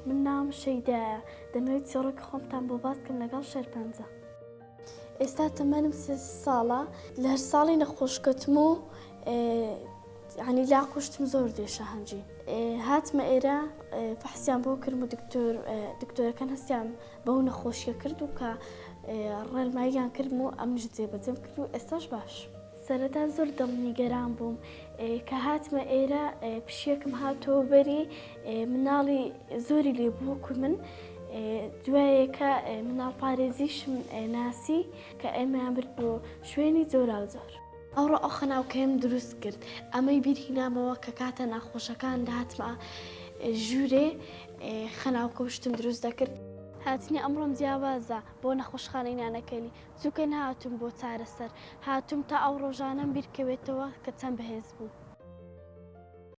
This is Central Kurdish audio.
من نام شەیدایە دەمەوێت چۆڕێکی خۆمتان بۆ باس بکەم لەگەڵ شێرپەنجە. ئێستا تەمەنم 3 ساڵە لە هەر ساڵی نەخۆشکەوتم و ینی لاقوشتم زۆر دێشە هەنجی. هاتمە ئێرە فەحسیان بۆ کردم و دکتۆرەکان هەستیان بەو نەخۆشیە کرد و کە ڕێنماییان کردم و ئەمنیش جێبەجێم کرد و ئێستاش باش. سەرەتا زۆر دڵنیگەران بووم کە هاتمە ئێرە پشیەکم هاتەوە بەری مناڵی زۆری لێبووەکو من دوایەکە مناڵ پارێزیشم ناسی کە ئێمەیان برد بۆ شوێنی جۆراوجۆر. ئەوڕۆ ئەو خەناوکەیم دروست کرد ئەمەی بیرهینامەوە کە کاتە ناخۆشەکان داهاتمە ژوورێ خەناوکەوشتم دروست دەکرد. هاتنی ئەمڕۆم جیاوازە بۆ نەخۆشخانەی نانەکەلی چووکە نهاتوم بۆ چارەسەر هاتووم تا ئەو ڕۆژانەم بیرکەوێتەوە کە چەند بەهێز بوو.